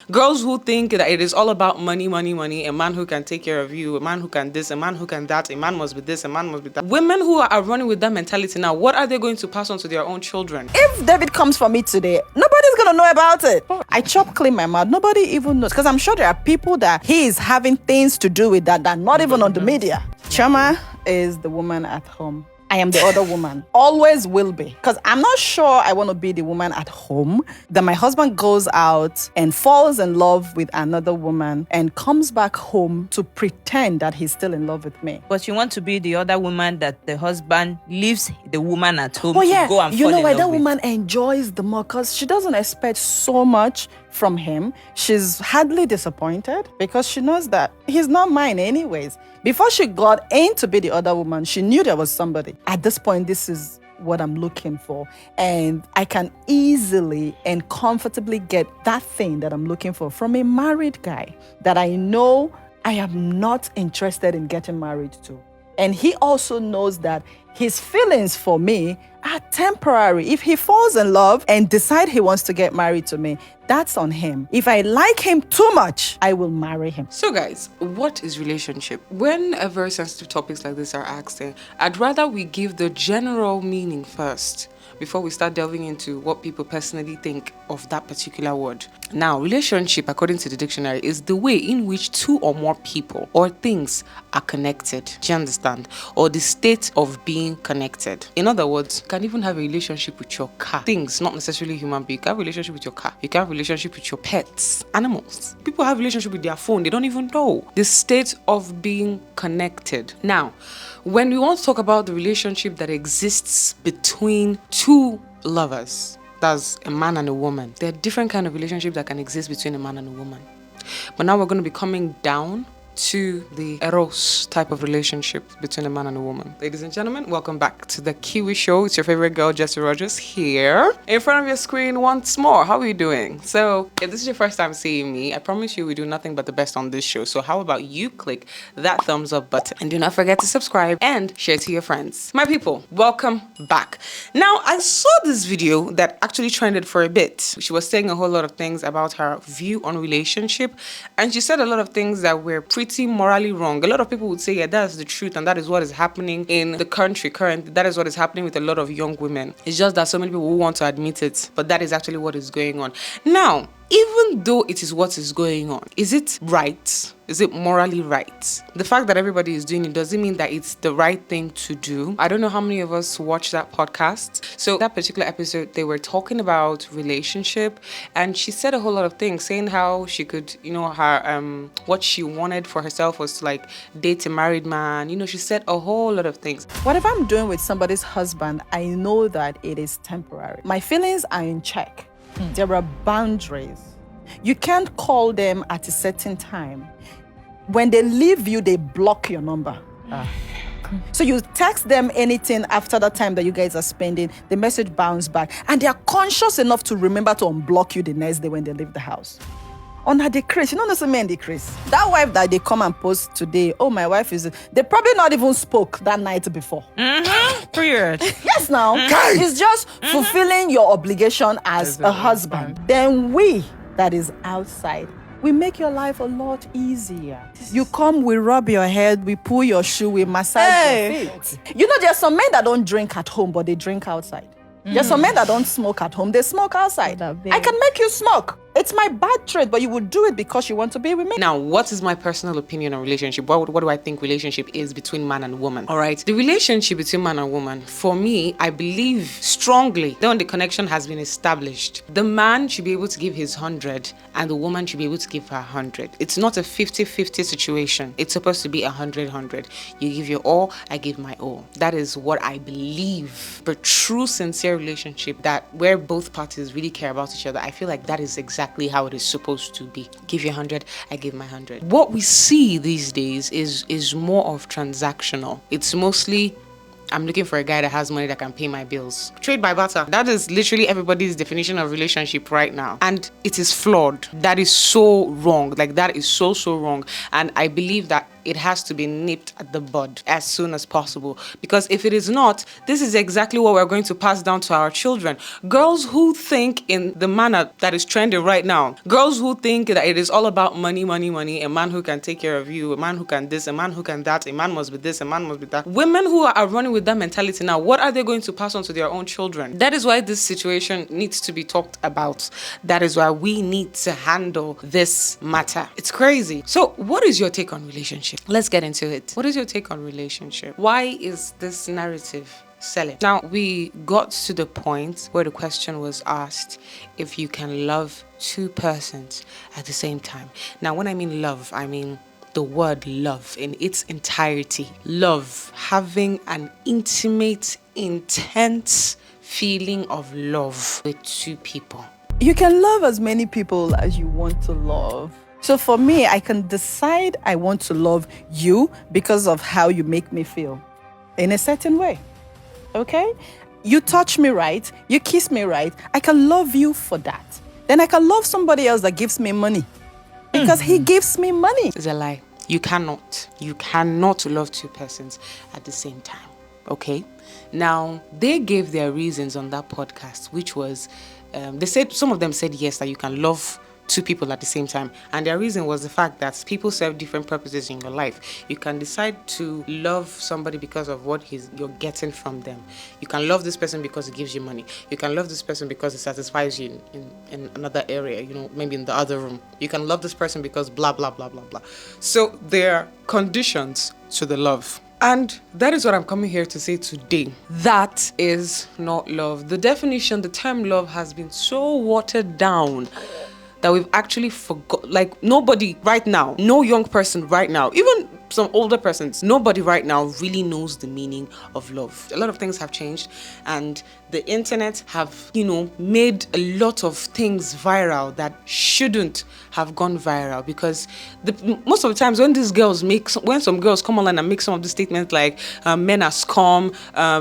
Girls who think that it is all about money, money, money, a man who can take care of you, a man who can this, a man who can that, a man must be this, a man must be that. Women who are running with that mentality now, what are they going to pass on to their own children? If David comes for me today, nobody's going to know about it. I chop clean my mouth. Nobody even knows. Because I'm sure there are people that he is having things to do with that not even on the media. Chama is the woman at home. I am the other woman. Always will be. Because I'm not sure I want to be the woman at home that my husband goes out and falls in love with another woman and comes back home to pretend that he's still in love with me. But you want to be the other woman that the husband leaves the woman at home to go and fall in love with. You know why that with. woman enjoys the more? Because she doesn't expect so much from him. She's hardly disappointed because she knows that he's not mine anyways. Before she got in to be the other woman, she knew there was somebody. At this point, this is what I'm looking for. And I can easily and comfortably get that thing that I'm looking for from a married guy that I know I am not interested in getting married to. And he also knows that his feelings for me are temporary. If he falls in love and decides he wants to get married to me, that's on him. If I like him too much, I will marry him. So guys, what is relationship? Whenever sensitive topics like this are asked, I'd rather we give the general meaning first before we start delving into what people personally think of that particular word. Now, relationship, according to the dictionary, is the way in which two or more people or things are connected. Do you understand? Or the state of being connected. In other words, you can even have a relationship with your car. Things, not necessarily human beings. You can have a relationship with your car. You can have a relationship with your pets, animals. People have a relationship with their phone. They don't even know. The state of being connected. Now, when we want to talk about the relationship that exists between two lovers, that's a man and a woman, there are different kind of relationships that can exist between a man and a woman. But now we're going to be coming down to the eros type of relationship between a man and a woman. Ladies and gentlemen, welcome back to the Kiwi Show. It's your favorite girl, Jessie Rogers, here in front of your screen once more. How are you doing? So if this is your first time seeing me, I promise you we do nothing but the best on this show. So how about you click that thumbs up button and do not forget to subscribe and share to your friends. My people, welcome back. Now, I saw this video that actually trended for a bit. She was saying a whole lot of things about her view on relationship, and she said a lot of things that were pretty morally wrong. A lot of people would say, yeah, that's the truth, and that is what is happening in the country currently. That is what is happening with a lot of young women. It's just that so many people won't want to admit it, but that is actually what is going on. Now, even though it is what is going on, is it right? Is it morally right? The fact that everybody is doing it, does it mean that it's the right thing to do? I don't know how many of us watched that podcast. So that particular episode, they were talking about relationship, and she said a whole lot of things, saying how she could, her what she wanted for herself was to like date a married man. She said a whole lot of things. Whatever I'm doing with somebody's husband, I know that it is temporary. My feelings are in check. There are boundaries. You can't call them at a certain time. When they leave you, they block your number. So you text them anything after the time that you guys are spending, the message bounces back. And they are conscious enough to remember to unblock you the next day when they leave the house. On a decrease, you know what I mean, decrease. That wife that they come and post today, oh, my wife is, they probably not even spoke that night before. Period. Yes, now. It's just fulfilling your obligation as a husband. Then we, that is outside, we make your life a lot easier. You come, we rub your head, we pull your shoe, we massage your feet. There's some men that don't drink at home, but they drink outside. There's some men that don't smoke at home, they smoke outside. I can make you smoke. It's my bad trait, but you would do it because you want to be with me. Now, what is my personal opinion on relationship? What do I think relationship is between man and woman? All right. The relationship between man and woman, for me, I believe strongly that when the connection has been established, the man should be able to give his 100 and the woman should be able to give her 100. It's not a 50-50 situation. It's supposed to be 100-100. You give your all, I give my all. That is what I believe. The true, sincere relationship that where both parties really care about each other, I feel like that is exactly how it is supposed to be. Give you 100, I give my 100. What we see these days is more of transactional. It's mostly, I'm looking for a guy that has money that can pay my bills. Trade by barter. That is literally everybody's definition of relationship right now. And it is flawed. That is so wrong. Like, that is so wrong. And I believe that it has to be nipped at the bud as soon as possible. Because if it is not, this is exactly what we're going to pass down to our children. Girls who think in the manner that is trending right now, girls who think that it is all about money, money, money, a man who can take care of you, a man who can this, a man who can that, a man must be this, a man must be that. Women who are running with that mentality now, what are they going to pass on to their own children? That is why this situation needs to be talked about. That is why we need to handle this matter. It's crazy. So what is your take on relationship? Let's get into it. What is your take on relationship? Why is this narrative selling? Now, we got to the point where the question was asked if you can love two persons at the same time. Now, when I mean love, I mean the word love in its entirety. Love, having an intimate, intense feeling of love with two people. You can love as many people as you want to love. So for me, I can decide I want to love you because of how you make me feel in a certain way. Okay? You touch me right, you kiss me right, I can love you for that. Then I can love somebody else that gives me money because he gives me money. It's a lie. You cannot love two persons at the same time. Okay? Now, they gave their reasons on that podcast, which was, some of them said yes, that you can love two people at the same time. And their reason was the fact that people serve different purposes in your life. You can decide to love somebody because of what you're getting from them. You can love this person because it gives you money. You can love this person because it satisfies you in another area, maybe in the other room. You can love this person because blah, blah, blah, blah, blah. So there are conditions to the love. And that is what I'm coming here to say today. That is not love. The definition, the term love has been so watered down that we've actually forgot. Like, nobody right now, no young person right now, even some older persons, nobody right now really knows the meaning of love. A lot of things have changed, and the internet have, made a lot of things viral that shouldn't have gone viral, because most of the times when some girls come online and make some of the statements like men are scum,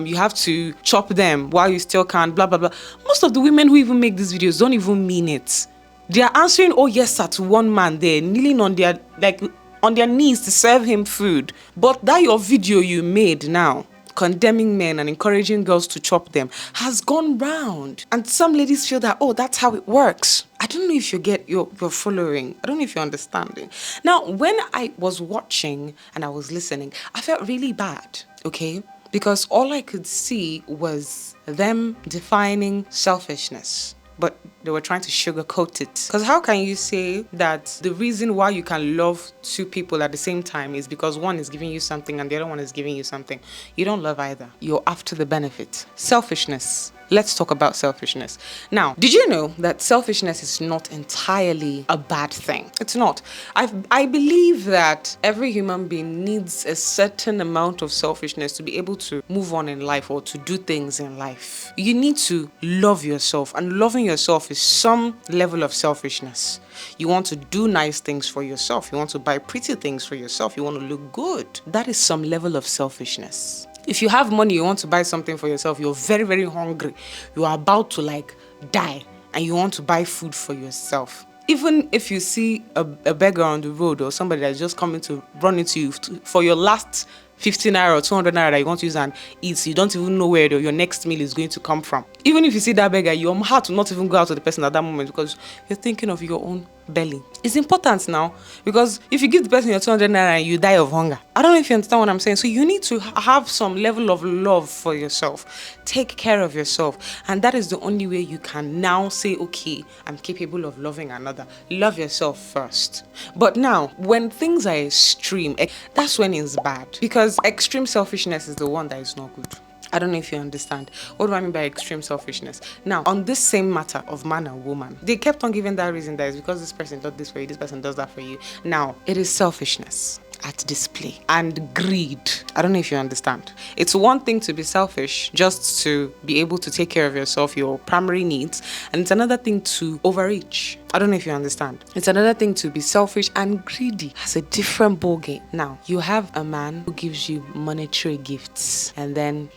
you have to chop them while you still can, blah blah blah. Most of the women who even make these videos don't even mean it. They are answering, oh yes sir, to one man there, kneeling on their knees to serve him food. But that your video you made now, condemning men and encouraging girls to chop them, has gone round. And some ladies feel that, oh, that's how it works. I don't know if you're following. I don't know if you're understanding. Now, when I was watching and I was listening, I felt really bad, okay? Because all I could see was them defining selfishness. But they were trying to sugarcoat it. Because how can you say that the reason why you can love two people at the same time is because one is giving you something and the other one is giving you something? You don't love either. You're after the benefit. Selfishness. Let's talk about selfishness. Now, did you know that selfishness is not entirely a bad thing? It's not. I believe that every human being needs a certain amount of selfishness to be able to move on in life or to do things in life. You need to love yourself, and loving yourself is some level of selfishness. You want to do nice things for yourself. You want to buy pretty things for yourself. You want to look good. That is some level of selfishness. If you have money, you want to buy something for yourself, you're very, very hungry, you are about to die, and you want to buy food for yourself. Even if you see a beggar on the road or somebody that's just coming to run into you for your last 50 naira or 200 naira that you want to use and eat, you don't even know where your next meal is going to come from. Even if you see that beggar, your heart will not even go out to the person at that moment because you're thinking of your own belly. It's important now, because if you give the person your 200 naira and you die of hunger, I don't know if you understand what I'm saying. So you need to have some level of love for yourself. Take care of yourself. And that is the only way you can now say, okay, I'm capable of loving another. Love yourself first. But now, when things are extreme, that's when it's bad. Because extreme selfishness is the one that is not good. I don't know if you understand. What do I mean by extreme selfishness? Now, on this same matter of man and woman, they kept on giving that reason that is because this person does this for you, this person does that for you. Now, it is selfishness at display and greed. I don't know if you understand. It's one thing to be selfish just to be able to take care of yourself, your primary needs, and it's another thing to overreach. I don't know if you understand. It's another thing to be selfish and greedy. It's a different ballgame. Now, you have a man who gives you monetary gifts, and then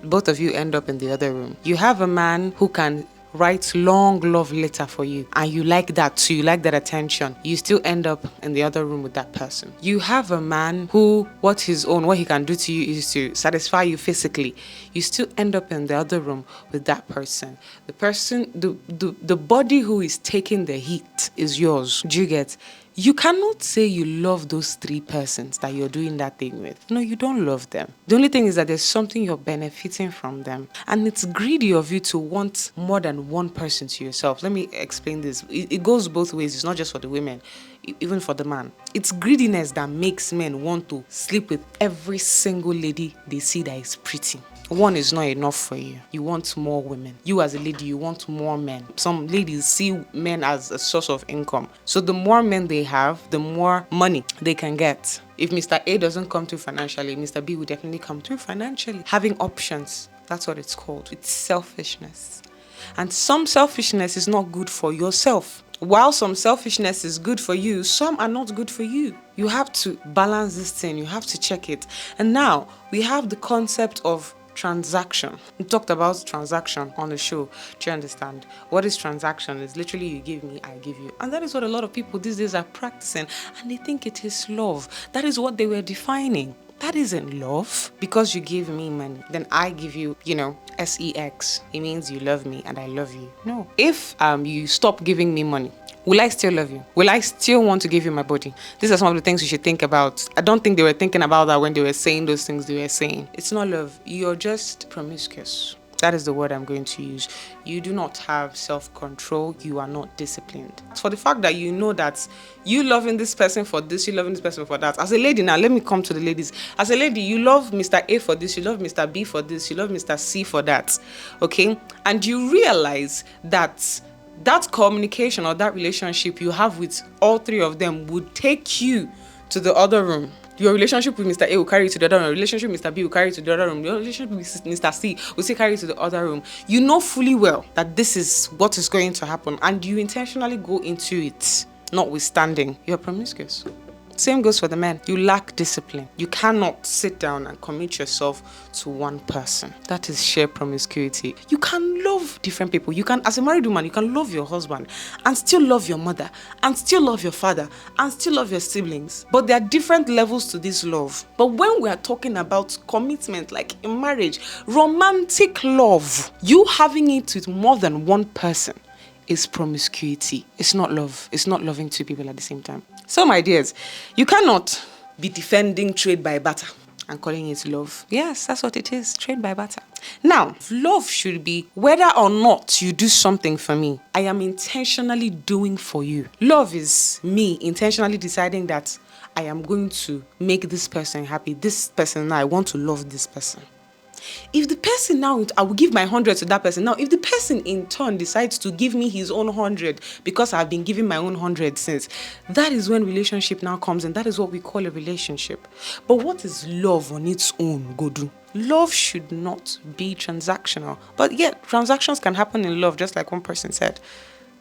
both of you end up in the other room. You have a man who can writes long love letter for you, and you like that too, you like that attention, you still end up in the other room with that person. You have a man who, what he can do to you is to satisfy you physically. You still end up in the other room with that person. The body who is taking the heat is yours. Do you get? You cannot say you love those 3 persons that you're doing that thing with. No, you don't love them. The only thing is that there's something you're benefiting from them. And it's greedy of you to want more than one person to yourself. Let me explain this. It goes both ways. It's not just for the women, even for the man. It's greediness that makes men want to sleep with every single lady they see that is pretty. One is not enough for you. You want more women. You as a lady, you want more men. Some ladies see men as a source of income. So the more men they have, the more money they can get. If Mr. A doesn't come through financially, Mr. B will definitely come through financially. Having options, that's what it's called. It's selfishness. And some selfishness is not good for yourself. While some selfishness is good for you, some are not good for you. You have to balance this thing. You have to check it. And now we have the concept of transaction. We talked about transaction on the show. Do you understand? What is transaction? It's literally you give me, I give you. And that is what a lot of people these days are practicing. And they think it is love. That is what they were defining. That isn't love. Because you give me money, then I give you, sex. It means you love me and I love you. No. If you stop giving me money, will I still love you? Will I still want to give you my body? These are some of the things you should think about. I don't think they were thinking about that when they were saying those things they were saying. It's not love. You're just promiscuous. That is the word I'm going to use. You do not have self-control. You are not disciplined. For the fact that you know that you loving this person for this, you loving this person for that. As a lady now, let me come to the ladies. As a lady, you love Mr. A for this, you love Mr. B for this, you love Mr. C for that. Okay? And you realize that communication or that relationship you have with all 3 of them would take you to the other room. Your relationship with Mr. A will carry you to the other room. Your relationship with Mr. B will carry you to the other room. Your relationship with Mr. C will still carry you to the other room. You know fully well that this is what is going to happen, and you intentionally go into it, notwithstanding. You're promiscuous. Same goes for the men. You lack discipline. You cannot sit down and commit yourself to one person. That is sheer promiscuity. You can love different people. You can, as a married woman, you can love your husband and still love your mother and still love your father and still love your siblings. But there are different levels to this love. But when we are talking about commitment, like in marriage, romantic love, you having it with more than one person is promiscuity. It's not love. It's not loving 2 people at the same time. Some ideas. You cannot be defending trade by barter and calling it love. Yes, that's what it is. Trade by barter. Now, love should be whether or not you do something for me, I am intentionally doing for you. Love is me intentionally deciding that I am going to make this person happy. This person, now I want to love this person. If the person now, I will give my 100 to that person. Now, if the person in turn decides to give me his own 100 because I've been giving my own 100 since, that is when relationship now comes, and that is what we call a relationship. But what is love on its own, Godu? Love should not be transactional. But yet, transactions can happen in love, just like one person said.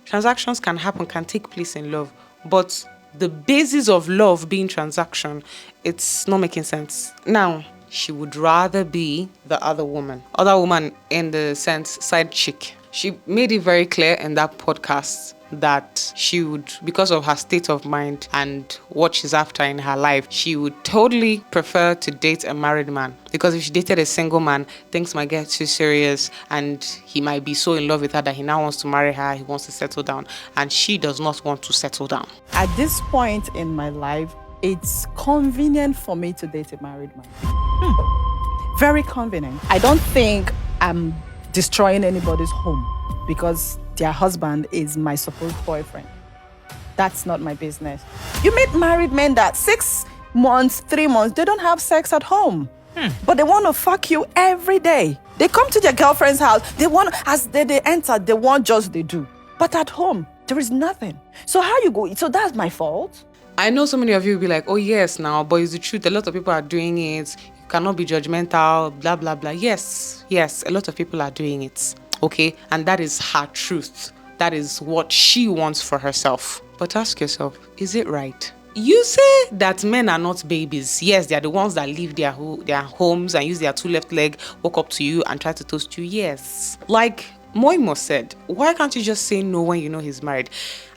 Transactions can take place in love. But the basis of love being transaction, it's not making sense. Now, she would rather be the other woman. Other woman in the sense, side chick. She made it very clear in that podcast that she would, because of her state of mind and what she's after in her life, she would totally prefer to date a married man. Because if she dated a single man, things might get too serious and he might be so in love with her that he now wants to marry her, he wants to settle down, and she does not want to settle down. At this point in my life, it's convenient for me to date a married man. Very convenient. I don't think I'm destroying anybody's home because their husband is my supposed boyfriend. That's not my business. You meet married men that 6 months, 3 months, they don't have sex at home. But they want to fuck you every day. They come to their girlfriend's house. They want, as they enter, they want just they do. But at home, there is nothing. So how you go? So that's my fault? I know so many of you will be like, oh yes, now, but it's the truth. A lot of people are doing it. You cannot be judgmental, blah, blah, blah. Yes, a lot of people are doing it. Okay? And that is her truth. That is what she wants for herself. But ask yourself, is it right? You say that men are not babies. Yes, they are the ones that leave their homes and use their 2 left leg, walk up to you and try to toast you. Yes. Like, Moimo said, why can't you just say no when you know he's married?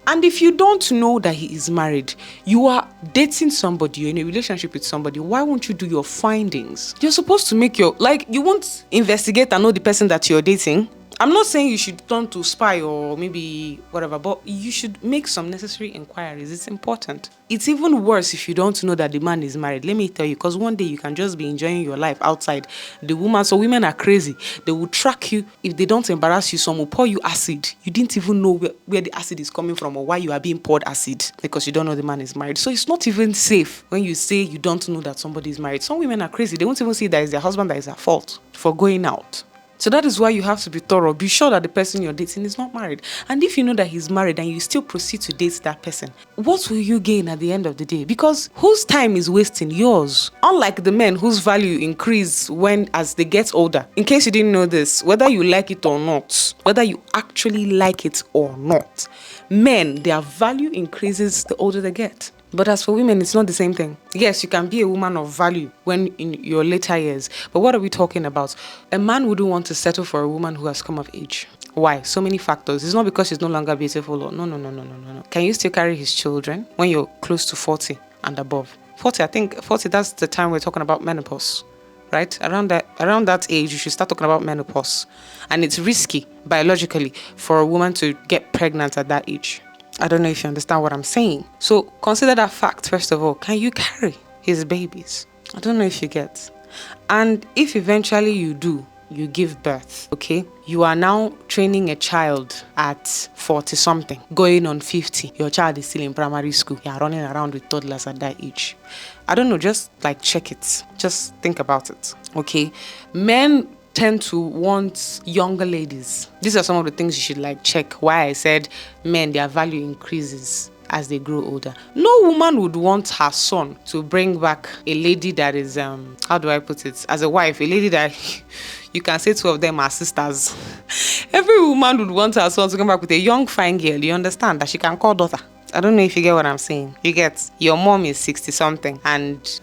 And if you don't know that he is married, you are dating somebody, you're in a relationship with somebody, why won't you do your findings? You're supposed to make you won't investigate and know the person that you're dating. I'm not saying you should turn to spy or maybe whatever, but you should make some necessary inquiries. It's important. It's even worse if you don't know that the man is married. Let me tell you, because one day you can just be enjoying your life outside. So women are crazy. They will track you. If they don't embarrass you, some will pour you acid. You didn't even know where the acid is coming from or why you are being poured acid because you don't know the man is married. So it's not even safe when you say you don't know that somebody is married. Some women are crazy. They won't even see that it's their husband that is at fault for going out. So that is why you have to be thorough. Be sure that the person you're dating is not married. And if you know that he's married and you still proceed to date that person, what will you gain at the end of the day? Because whose time is wasting? Yours. Unlike the men whose value increase as they get older. In case you didn't know this, whether you like it or not, whether you actually like it or not, men, their value increases the older they get. But as for women, it's not the same thing. Yes, you can be a woman of value when in your later years. But what are we talking about? A man wouldn't want to settle for a woman who has come of age. Why? So many factors. It's not because she's no longer beautiful. Or no. Can you still carry his children when you're close to 40 and above? 40, I think 40, that's the time we're talking about menopause. Right? Around that age, you should start talking about menopause. And it's risky, biologically, for a woman to get pregnant at that age. I don't know if you understand what I'm saying. So consider that fact, first of all. Can you carry his babies? I don't know if you get. And if eventually you do, you give birth, okay? You are now training a child at 40 something, going on 50. Your child is still in primary school. You are running around with toddlers at that age. I don't know, just check it. Just think about it, okay? Men tend to want younger ladies. These are some of the things you should check. Why I said men, their value increases as they grow older. No woman would want her son to bring back a lady that is how do I put it, as a wife, a lady that you can say two of them are sisters. Every woman would want her son to come back with a young fine girl, you understand, that she can call daughter. I don't know if you get what I'm saying. You get, your mom is 60 something and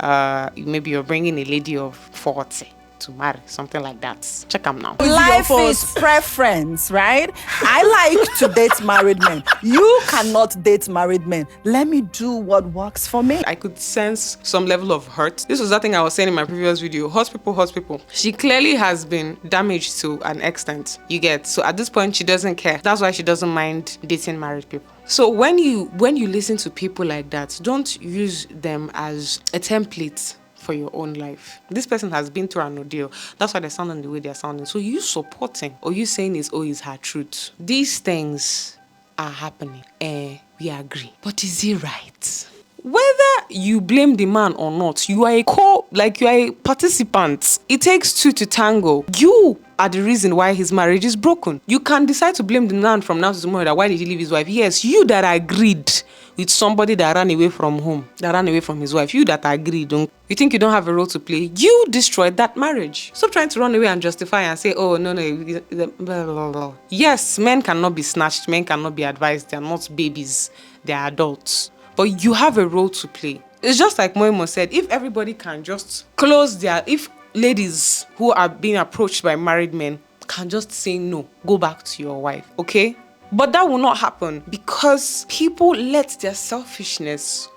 maybe you're bringing a lady of 40 to marry, something like that. Check them now. Life is preference, right? I like to date married men. You cannot date married men. Let me do what works for me. I could sense some level of hurt. This was that thing I was saying in my previous video. Hot people. She clearly has been damaged to an extent. You get. So at this point, she doesn't care. That's why she doesn't mind dating married people. So when you listen to people like that, don't use them as a template for your own life. This person has been through an ordeal. That's why they're sounding the way they're sounding. So you supporting or you saying is her truth. These things are happening. We agree. But is it right? Whether you blame the man or not, you are you are a participant. It takes two to tango. You are the reason why his marriage is broken. You can decide to blame the man from now to tomorrow that why did he leave his wife? Yes, you that agreed with somebody that ran away from home, that ran away from his wife, you that agreed, you think you don't have a role to play, you destroyed that marriage. Stop trying to run away and justify and say, oh, no, blah, blah, blah. Yes, men cannot be snatched, men cannot be advised, they are not babies, they are adults. But you have a role to play. It's just like Moimo said, if everybody can just if ladies who are being approached by married men can just say no, go back to your wife, okay? But that will not happen because people let their selfishness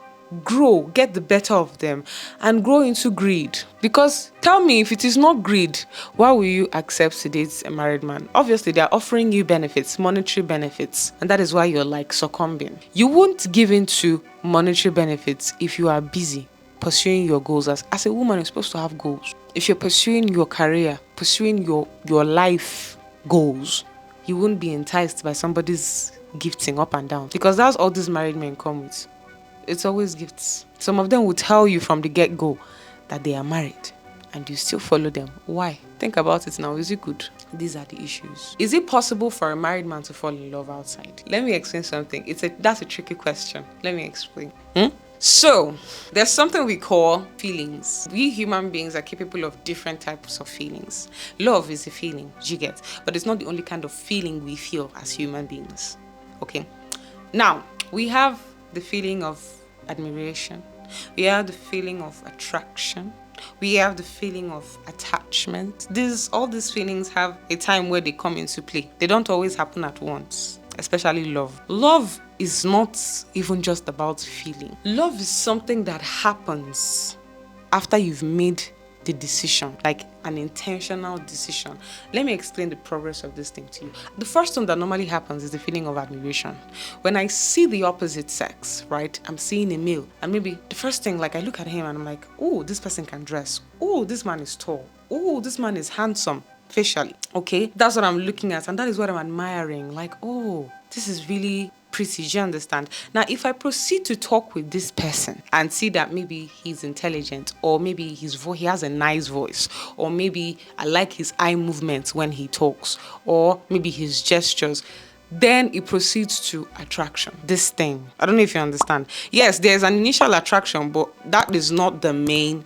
get the better of them and grow into greed. Because tell me, if it is not greed, why will you accept to date a married man? Obviously, they are offering you benefits, monetary benefits, and that is why you're succumbing. You won't give in to monetary benefits if you are busy pursuing your goals. As a woman, you're supposed to have goals. If you're pursuing your career, pursuing your life goals, you wouldn't be enticed by somebody's gifting up and down. Because that's all these married men come with. It's always gifts. Some of them will tell you from the get-go that they are married and you still follow them. Why? Think about it now. Is it good? These are the issues. Is it possible for a married man to fall in love outside? Let me explain something. That's a tricky question. Let me explain. So, there's something we call feelings. We human beings are capable of different types of feelings. Love is a feeling, you get, but it's not the only kind of feeling we feel as human beings. Okay? Now, we have the feeling of admiration. We have the feeling of attraction. We have the feeling of attachment. All these feelings have a time where they come into play. They don't always happen at once, especially love. Love is not even just about feeling. Love is something that happens after you've made the decision, like an intentional decision. Let me explain the progress of this thing to you. The first one that normally happens is the feeling of admiration. When I see the opposite sex, right? I'm seeing a male, and maybe the first thing, like I look at him and I'm like, oh, this person can dress. Oh, this man is tall. Oh, this man is handsome facially. Okay, that's what I'm looking at, and that is what I'm admiring. Like, oh, this is really pretty. Do you understand? Now, if I proceed to talk with this person and see that maybe he's intelligent, or maybe he has a nice voice, or maybe I like his eye movements when he talks, or maybe his gestures, then it proceeds to attraction. This thing, I don't know if you understand. Yes, there's an initial attraction, but that is not the main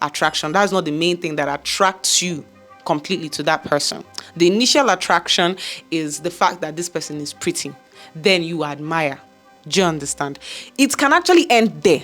attraction. That's not the main thing that attracts you completely to that person. The initial attraction is the fact that this person is pretty. Then you admire. Do you understand? It can actually end there.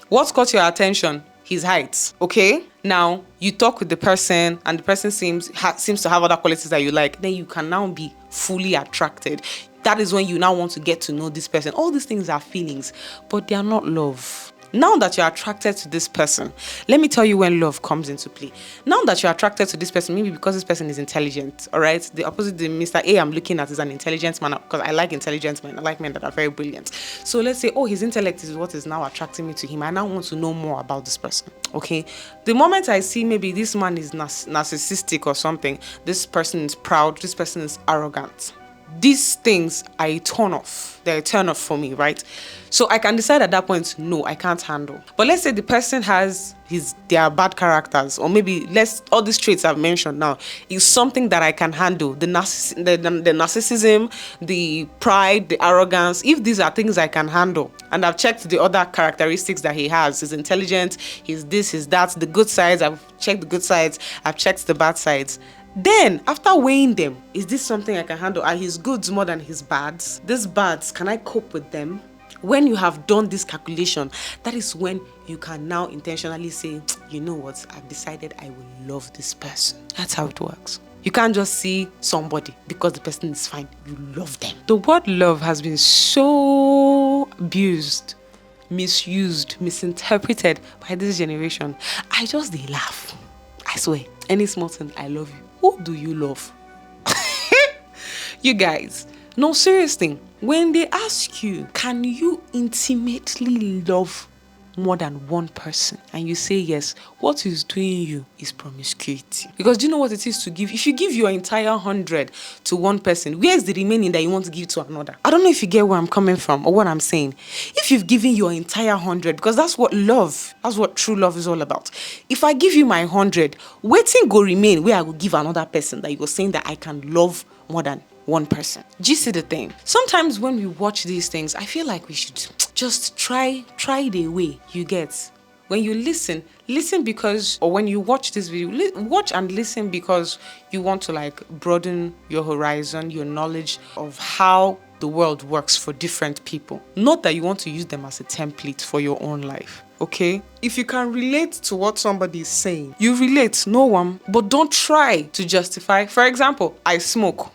What's caught your attention? His height. Okay? Now, you talk with the person and the person seems to have other qualities that you like. Then you can now be fully attracted. That is when you now want to get to know this person. All these things are feelings, but they are not love. Now that you're attracted to this person, let me tell you when love comes into play. Now that you're attracted to this person, maybe because this person is intelligent, all right? The opposite, the Mr. A I'm looking at is an intelligent man, because I like intelligent men. I like men that are very brilliant. So let's say, oh, his intellect is what is now attracting me to him. I now want to know more about this person, okay? The moment I see maybe this man is narcissistic or something, this person is proud, this person is arrogant, these things are a turn off. They're a turn off for me, right? So I can decide at that point, no, I can't handle. But let's say the person has their bad characters, or maybe all these traits I've mentioned now is something that I can handle. The narcissism, the pride, the arrogance. If these are things I can handle, and I've checked the other characteristics that he has, he's intelligent, he's this, he's that, the good sides, I've checked the good sides, I've checked the bad sides. Then, after weighing them, is this something I can handle? Are his goods more than his bads? These bads, can I cope with them? When you have done this calculation, that is when you can now intentionally say, you know what, I've decided I will love this person. That's how it works. You can't just see somebody because the person is fine. You love them. The word love has been so abused, misused, misinterpreted by this generation. They laugh. I swear, any small thing, I love you. Who do you love? You guys, no, seriously, when they ask you, can you intimately love more than one person, and you say yes, what is doing you is promiscuity. Because do you know what it is to give? If you give your entire 100 to one person, where is the remaining that you want to give to another? I don't know if you get where I'm coming from or what I'm saying. If you've given your entire 100, because that's what true love is all about. If I give you my 100, waiting go remain where I will give another person that you were saying that I can love more than one person. Do you see the thing? Sometimes when we watch these things, I feel like we should just try the way you get. When you listen because, or when you watch this video, watch and listen because you want to broaden your horizon, your knowledge of how the world works for different people. Not that you want to use them as a template for your own life. Okay? If you can relate to what somebody is saying, you relate, no one, but don't try to justify. For example, I smoke.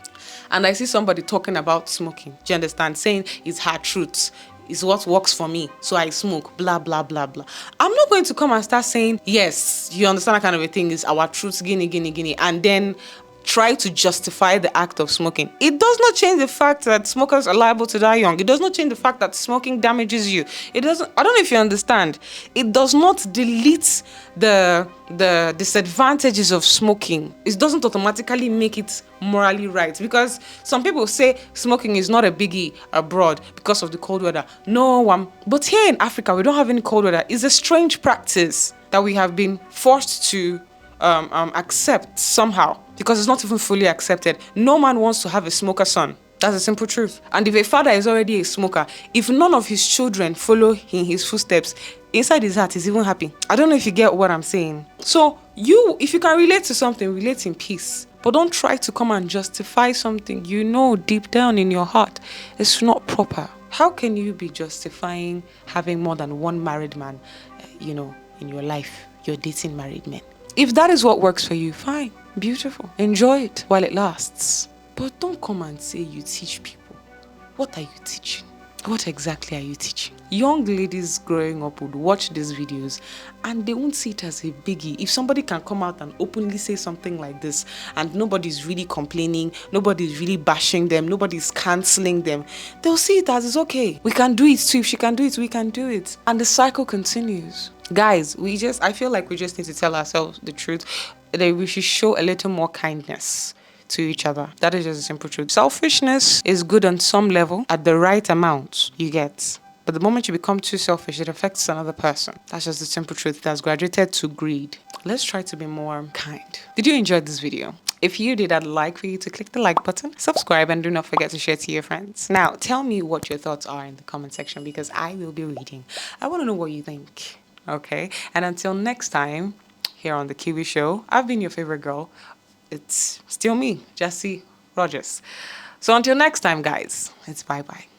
And I see somebody talking about smoking. Do you understand? Saying it's her truth. It's what works for me. So I smoke. Blah, blah, blah, blah. I'm not going to come and start saying, yes, you understand that kind of a thing is our truth, guinea. And then try to justify the act of smoking. It does not change the fact that smokers are liable to die young. It does not change the fact that smoking damages you. It doesn't, I don't know if you understand. It does not delete the disadvantages of smoking. It doesn't automatically make it morally right, because some people say smoking is not a biggie abroad because of the cold weather. No, but here in Africa, we don't have any cold weather. It's a strange practice that we have been forced to accept somehow, because it's not even fully accepted. No man wants to have a smoker son. That's the simple truth. And if a father is already a smoker, if none of his children follow in his footsteps, inside his heart, he's even happy. I don't know if you get what I'm saying. So if you can relate to something, relate in peace. But don't try to come and justify something you know deep down in your heart it's not proper. How can you be justifying having more than one married man, in your life? you're dating married men. If that is what works for you, fine, beautiful. Enjoy it while it lasts. But don't come and say you teach people. What are you teaching? What exactly are you teaching? Young ladies growing up would watch these videos and they won't see it as a biggie. If somebody can come out and openly say something like this and nobody's really complaining, nobody's really bashing them, nobody's canceling them, they'll see it as it's okay. We can do it too. If she can do it, we can do it. And the cycle continues. Guys, I feel like we just need to tell ourselves the truth. That we should show a little more kindness to each other. That is just a simple truth. Selfishness is good on some level at the right amount you get. But the moment you become too selfish, it affects another person. That's just the simple truth. It has graduated to greed. Let's try to be more kind. Did you enjoy this video? If you did, I'd like for you to click the like button, subscribe, and do not forget to share to your friends. Now, tell me what your thoughts are in the comment section because I will be reading. I want to know what you think. Okay? And until next time, here on The Kiwi Show, I've been your favorite girl. It's still me, Jessie Rogers. So until next time, guys, it's bye-bye.